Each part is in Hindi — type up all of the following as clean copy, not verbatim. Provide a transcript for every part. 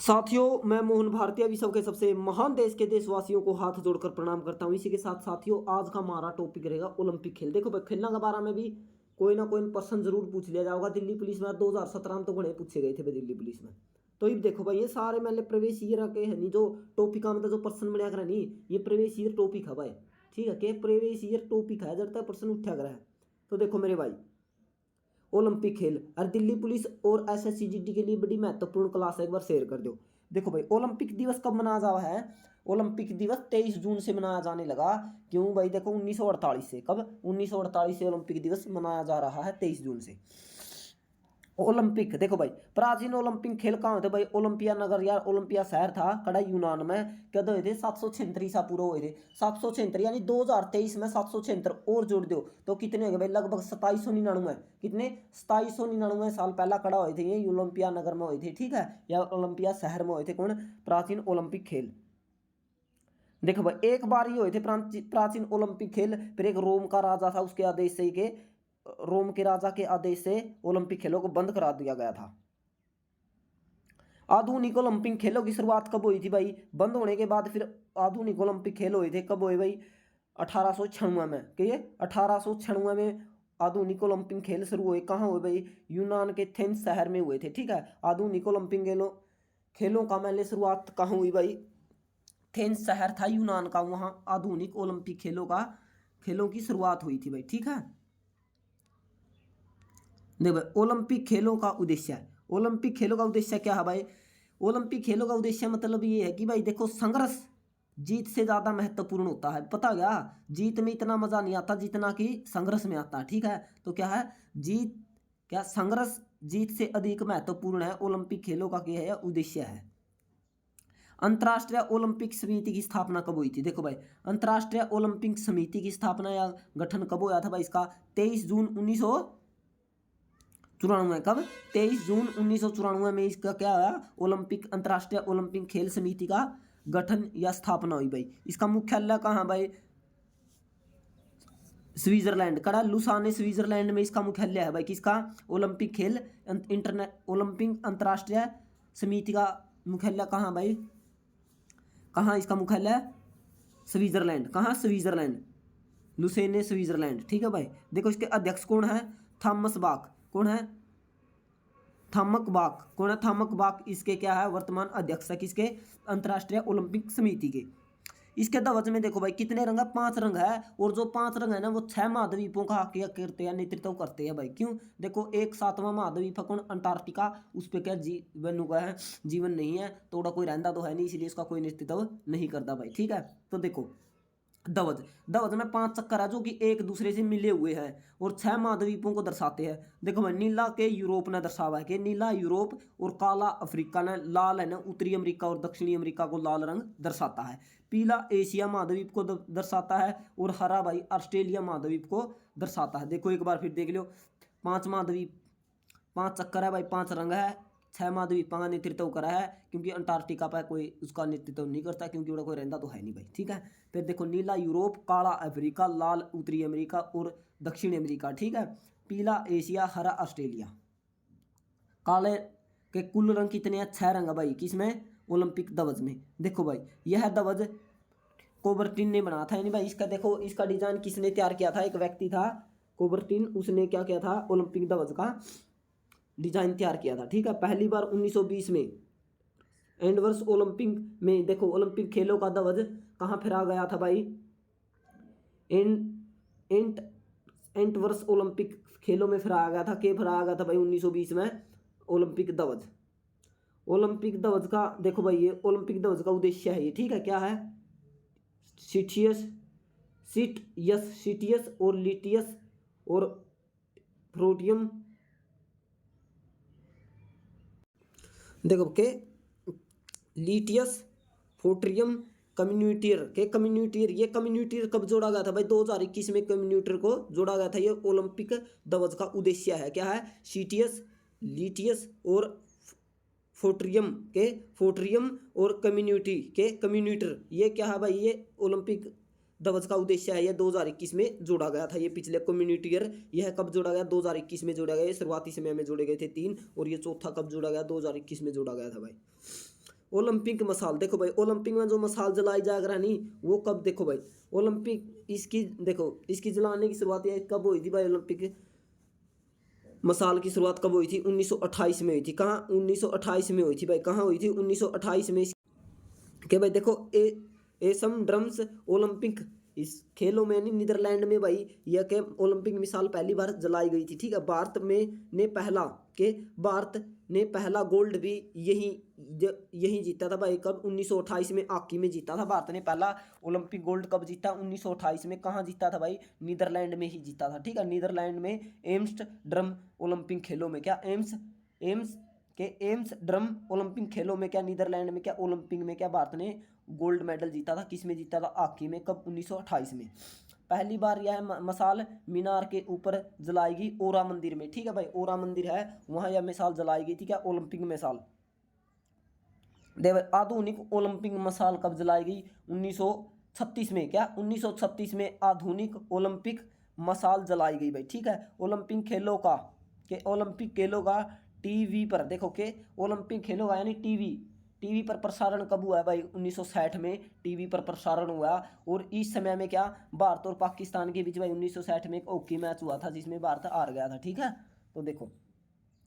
साथियों, मैं मोहन भारतीय विश्व के सबसे महान देश के देशवासियों को हाथ जोड़कर प्रणाम करता हूं। इसी के साथ साथियों, आज का हमारा टॉपिक रहेगा ओलंपिक खेल। देखो भाई, खेलना के बारे में भी कोई ना कोई प्रश्न जरूर पूछ लिया जाएगा। दिल्ली पुलिस में 2017 में तो बड़े पूछे गए थे भाई दिल्ली पुलिस में। तो ये देखो भाई, ये सारे मैंने प्रवेश ईयर के है नहीं, जो टॉपिक में जो प्रश्न बनया कर नहीं, ये प्रवेश ईयर टॉपिक है भाई। ठीक है, के प्रवेश ईयर टॉपिक है, जब तक प्रश्न उठा कर है। तो देखो मेरे भाई, ओलंपिक खेल और दिल्ली पुलिस और एसएससीजीडी के लिए बड़ी महत्वपूर्ण क्लास है, एक बार शेयर कर दो। देखो भाई, ओलंपिक दिवस कब मनाया जा रहा है? ओलंपिक दिवस 23 जून से मनाया जाने लगा। क्यों भाई? देखो 1948 से, कब? 1948 से ओलंपिक दिवस मनाया जा रहा है 23 जून से। ओलंपिक देखो भाई, प्राचीन ओलंपिक खेल कहाँ होते भाई? ओलंपिया नगर, यार ओलंपिया शहर था कड़ा यूनान में। कद हुए थे? 776 ईसा पूर्व हुए थे। 776 यानी 2023 में 776 और जोड़ दो तो कितने हो गए भाई? लगभग 2799। कितने? 2799 साल पहला कड़ा हुए थे ये ओलंपिया नगर में हुए थे। ठीक है, या ओलंपिया शहर में हुए थे। कौन? प्राचीन ओलंपिक खेल। देखो भाई, एक बार ही हुए थे प्राचीन ओलंपिक खेल। फिर एक रोम का राजा था, उसके आदेश से के रोम के राजा के आदेश से ओलंपिक खेलों को बंद करा दिया गया था। आधुनिक ओलंपिक खेलों की शुरुआत कब हुई थी भाई? बंद होने के बाद फिर आधुनिक ओलंपिक खेल हुए थे। कब हुए भाई? 1896 में। कि ये 1896 में आधुनिक ओलंपिक खेल शुरू हुए। कहाँ हुए भाई? यूनान के थेन्स शहर में हुए थे। ठीक है, आधुनिक ओलंपिक खेलों का मैंने शुरुआत कहाँ हुई भाई? थेन्स शहर था यूनान का, वहाँ आधुनिक ओलंपिक खेलों की शुरुआत हुई थी भाई। ठीक है, देखो भाई, ओलंपिक खेलों का उद्देश्य है। ओलंपिक खेलों का उद्देश्य क्या है भाई? ओलंपिक खेलों का उद्देश्य मतलब ये है कि भाई देखो, संघर्ष जीत से ज्यादा महत्वपूर्ण होता है। पता क्या? जीत में इतना मजा नहीं आता जितना कि संघर्ष में आता है। ठीक है, तो क्या है? संघर्ष जीत से अधिक महत्वपूर्ण है। ओलंपिक खेलों का क्या है? उद्देश्य है। अंतर्राष्ट्रीय ओलंपिक समिति की स्थापना कब हुई थी? देखो भाई, अंतर्राष्ट्रीय ओलंपिक समिति की स्थापना या गठन कब हुआ था भाई? इसका 23 जून 1994। कब? 23 जून 1994 में इसका क्या हुआ? अंतर्राष्ट्रीय ओलंपिक खेल समिति का गठन या स्थापना हुई भाई। इसका मुख्यालय कहाँ भाई? स्विट्जरलैंड, कड़ा लुसाने स्विट्जरलैंड में इसका मुख्यालय है भाई। किसका? ओलंपिक ओलंपिक अंतर्राष्ट्रीय समिति का मुख्यालय कहाँ भाई? कहाँ इसका मुख्यालय? स्विट्जरलैंड। कहाँ? Switzerland, Lausanne Switzerland. ठीक है भाई, देखो इसके अध्यक्ष कौन है? Thomas Bach. कौन है? Thomas Bach. कौन है? थॉमस बाक इसके क्या है? वर्तमान अध्यक्ष है। किसके? अंतर्राष्ट्रीय ओलंपिक समिति के। इसके ध्वज में देखो भाई कितने रंग है? 5 रंग है। और जो 5 रंग है ना, वो 6 महाद्वीपों का क्या करते हैं? नेतृत्व करते हैं भाई। क्यों? देखो, एक 7वां महाद्वीप है कौन? अंटार्कटिका। उस पर क्या जीवन हुआ है? जीवन नहीं है, थोड़ा कोई रहता तो है नहीं, इसलिए इसका कोई नेतृत्व नहीं करता भाई। ठीक है, तो देखो ध्वज में 5 चक्कर है जो कि एक दूसरे से मिले हुए हैं और 6 महाद्वीपों को दर्शाते हैं। देखो भाई, नीला के यूरोप ने दर्शावा है कि नीला यूरोप, और काला अफ्रीका ने, लाल है ना उत्तरी अमेरिका और दक्षिणी अमेरिका को लाल रंग दर्शाता है। पीला एशिया महाद्वीप को दर्शाता है और हरा भाई ऑस्ट्रेलिया महाद्वीप को दर्शाता है। देखो एक बार फिर देख लो, 5 महाद्वीप, 5 चक्कर है भाई, 5 रंग है, 6 महाद्वीपों का नेतृत्व करा है। क्योंकि अंटार्कटिका पर कोई उसका नेतृत्व नहीं करता, क्योंकि वह कोई रहता तो है नहीं भाई। ठीक है, फिर देखो, नीला यूरोप, काला अफ्रीका, लाल उत्तरी अमेरिका और दक्षिण अमेरिका। ठीक है, पीला एशिया, हरा ऑस्ट्रेलिया। काले के कुल रंग कितने हैं? 6 रंग है भाई। किसमें? ओलंपिक ध्वज में। देखो भाई, यह ध्वज कोबर्टिन ने बनाया था। यानी भाई इसका देखो, इसका डिजाइन किसने तैयार किया था? एक व्यक्ति था कोबर्टिन, उसने क्या किया था? ओलंपिक ध्वज का डिजाइन तैयार किया था। ठीक है, पहली बार 1920 में एंडवर्स ओलंपिक में। देखो, ओलंपिक खेलों का ध्वज कहाँ फहराया गया था भाई? एंटवर्स ओलंपिक खेलों में फहराया गया था। के फहराया गया था भाई 1920 में ओलंपिक ध्वज। ओलंपिक ध्वज का देखो भाई, ये ओलंपिक ध्वज का उद्देश्य है ये। ठीक है, क्या है? सिटियस और लिटियस और प्रोटियम। देखो के लिटियस, फोर्ट्रियम, कम्युनिटियर। ये कम्युनिटियर कब जोड़ा गया था भाई? 2021 में कम्युनिटियर को जोड़ा गया था। ये ओलंपिक ध्वज का उद्देश्य है। क्या है? सिटियस, लिटियस और फोर्ट्रियम और कम्युनिटियर। ये क्या है भाई? ये ओलंपिक ध्वज का उद्देश्य है। यह 2021 में जोड़ा गया था। ये पिछले कम्युनिटियर, यह कब जोड़ा गया? 2021 में जोड़ा गया। ये शुरुआती समय में जोड़े गए थे 3, और ये चौथा कब जोड़ा गया? 2021 में जोड़ा गया था भाई। ओलंपिक मसाल देखो भाई, ओलंपिक में जो मसाल जलाई जाएगा नहीं वो कब, देखो भाई ओलंपिक इसकी देखो इसकी जलाने की शुरुआत ये कब हुई थी भाई, ओलंपिक मसाल की शुरुआत कब हुई थी, 1928 में हुई थी। कहाँ, 1928 में हुई थी भाई, कहाँ हुई थी, 1928 में। के भाई देखो एसम ड्रम्स ओलंपिक इस खेलों में नीदरलैंड में भाई यह के ओलंपिक मिसाल पहली बार जलाई गई थी, ठीक है। भारत में ने पहला के भारत ने पहला गोल्ड भी यही जीता था भाई, कब, 1928 में हॉकी में जीता था भारत ने पहला ओलंपिक गोल्ड। कब जीता, 1928 में। कहाँ जीता था भाई, नीदरलैंड में ही जीता था, ठीक है। नीदरलैंड में एम्स्टर्डम ओलंपिक खेलों में, क्या एम्स्टर्डम ओलंपिक खेलों में क्या नीदरलैंड में क्या ओलंपिक में क्या भारत ने गोल्ड मेडल जीता था। किस में जीता था, हॉकी में। कब, 1928 में। पहली बार यह मसाल मीनार के ऊपर जलाई गई ओरा मंदिर में, ठीक है भाई। ओरा मंदिर है वहां यह मिसाल जलाई गई थी, क्या, ओलंपिक मिसाल। आधुनिक ओलंपिक मसाल कब जलाई गई, 1936 में, क्या, 1936 में आधुनिक ओलंपिक मसाल जलाई गई भाई, ठीक है। ओलंपिक खेलों का टीवी पर देखो के ओलंपिक खेलों का यानी टीवी पर प्रसारण कब हुआ है भाई, 1960 में टीवी पर प्रसारण हुआ। और इस समय में क्या, भारत और पाकिस्तान के बीच भाई 1960 में एक हॉकी मैच हुआ था जिसमें भारत हार गया था, ठीक है। तो देखो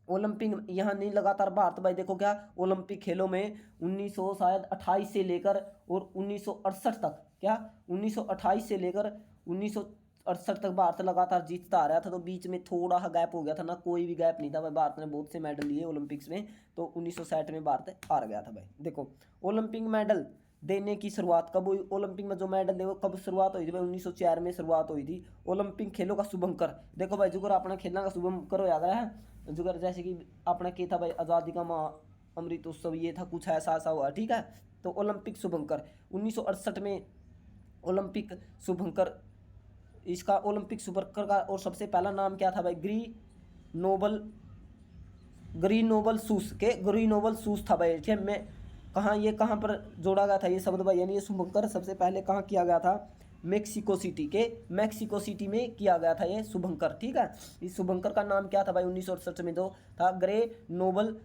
ओलंपिक यहाँ नहीं लगातार भारत भाई देखो क्या ओलंपिक खेलों में 1928 से लेकर और 1968 तक, क्या, 1928 से लेकर 1968 तक भारत लगातार जीतता आ रहा था। तो बीच में थोड़ा सा गैप हो गया था ना, कोई भी गैप नहीं था भाई, भारत ने बहुत से मेडल लिए ओलंपिक्स में। तो 1960 में भारत हार गया था भाई। देखो ओलंपिक मेडल देने की शुरुआत कब हुई, ओलंपिक में जो मेडल दे वो कब शुरुआत हुई थी भाई, 1904 में शुरुआत हुई थी। ओलंपिक खेलों का शुभंकर देखो भाई, जुगर अपना खेलना का शुभंकर हो गया है जुगर, जैसे कि अपना क्या था भाई, आज़ादी का अमृत उत्सव, ये था कुछ ऐसा हुआ, ठीक है। तो ओलंपिक शुभंकर 1968 में ओलंपिक शुभंकर, इसका ओलंपिक शुभंकर का और सबसे पहला नाम क्या था भाई, ग्रीनोबल सूस था भाई, ठीक है। मैं कहाँ पर जोड़ा गया था ये शब्द भाई, यानी ये शुभंकर सबसे पहले कहाँ किया गया था, मेक्सिको सिटी में किया गया था ये शुभंकर, ठीक है। इस शुभंकर का नाम क्या था भाई, 1968 में जो था ग्रेनोबल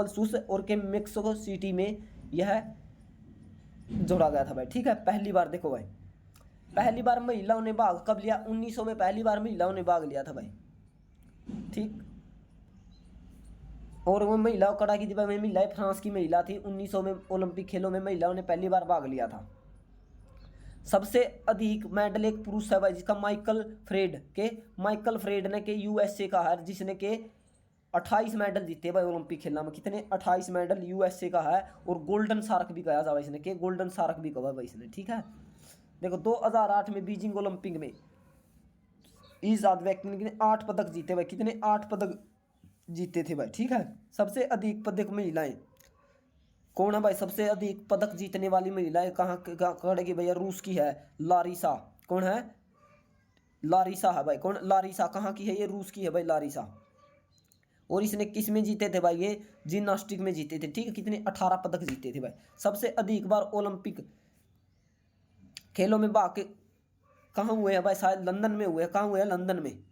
सूस और के मेक्सिको सिटी में यह जोड़ा गया था भाई, ठीक है। पहली बार देखो भाई, पहली बार महिलाओं ने भाग कब लिया, 1900 में पहली बार महिलाओं ने भाग लिया था भाई, ठीक। और वो महिला कड़ा की दिपा में महिला फ्रांस की महिला थी, 1900 में ओलंपिक खेलों में महिलाओं ने पहली बार भाग लिया था। सबसे अधिक मेडल एक पुरुष है भाई जिसका माइकल फ्रेड ने के यूएसए का है, जिसने के 28 मेडल जीते भाई ओलंपिक खेलना में, कितने, 28 मेडल यूएसए का है। और गोल्डन शार्क भी कहा था भाई इसने, के गोल्डन शार्क भी कहा भाई इसने, ठीक है। देखो 2008 में बीजिंग ओलंपिक में इस व्यक्ति ने कितने 8 पदक जीते भाई, कितने 8 पदक जीते थे भाई, ठीक है। सबसे अधिक पदक महिलाएं कौन है भाई, सबसे अधिक पदक जीतने वाली महिलाएं कहाँ की भैया, रूस की है लारिसा, कौन है, लारिसा है भाई, कौन, लारिसा कहाँ की है ये, रूस की है भाई लारिसा। और इसने किस में जीते थे भाई, ये जिम्नास्टिक में जीते थे, ठीक है। कितने 18 पदक जीते थे भाई। सबसे अधिक बार ओलंपिक खेलों में भाग कहाँ हुए हैं भाई, शायद लंदन में हुए हैं, कहाँ हुए हैं, लंदन में।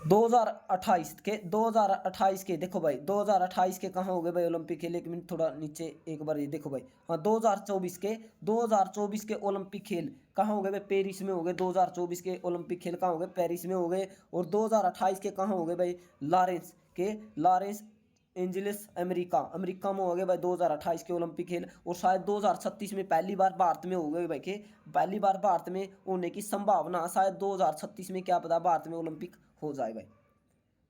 2028 के देखो भाई, 2028 के कहाँ हो गए भाई ओलंपिक खेल, एक मिनट थोड़ा नीचे एक बार ये देखो भाई, हाँ 2024 के ओलंपिक खेल कहाँ हो गए भाई, पेरिस में हो गए। 2024 के ओलंपिक खेल कहाँ हो गए, पेरिस में हो गए। और 2028 के कहाँ हो गए भाई, लॉरेंस एंजलिस अमेरिका में हो गए भाई 2028 के ओलंपिक खेल। और शायद 2036 में पहली बार भारत में हो गए भाई, के पहली बार भारत में होने की संभावना, शायद 2036 में क्या पता भारत में ओलंपिक हो जाए भाई।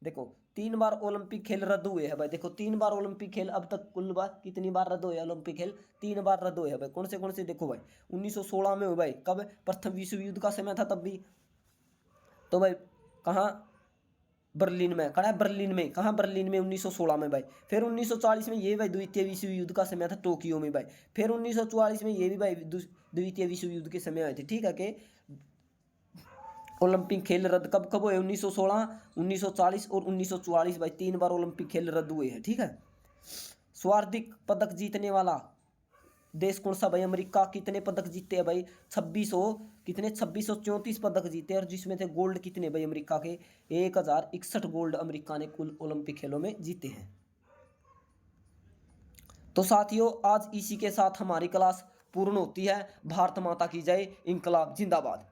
देखो 3 बार ओलंपिक खेल रद्द हुए हैं भाई, देखो 3 बार ओलंपिक खेल अब तक कुल बार कितनी बार रद्द हुए ओलंपिक खेल, 3 बार रद्द हुए हैं भाई। कौन से देखो भाई, 1916 में हुए भाई, कब, प्रथम विश्व युद्ध का समय था तब भी। तो भाई कहाँ, बर्लिन में, कहाँ बर्लिन में, कहाँ बर्लिन में 1916 में भाई। फिर 1940 में ये भाई द्वितीय विश्व युद्ध का समय था टोक्यो में भाई। फिर 1944 में ये भी भाई द्वितीय विश्व युद्ध के समय आए थे, ठीक है। कि ओलंपिक खेल रद्द कब हुए, 1916, 1940 और 1944 भाई, 3 बार ओलंपिक खेल रद्द हुए हैं, ठीक है। सर्वाधिक पदक जीतने वाला देश कौन सा भाई, अमेरिका, कितने पदक जीते हैं भाई, 2600 कितने 2634 पदक जीते, और जिसमें थे गोल्ड कितने भाई अमेरिका के 1061 गोल्ड अमेरिका ने कुल ओलंपिक खेलों में जीते हैं। तो साथियों आज इसी के साथ हमारी क्लास पूर्ण होती है। भारत माता की जय, इंकलाब जिंदाबाद।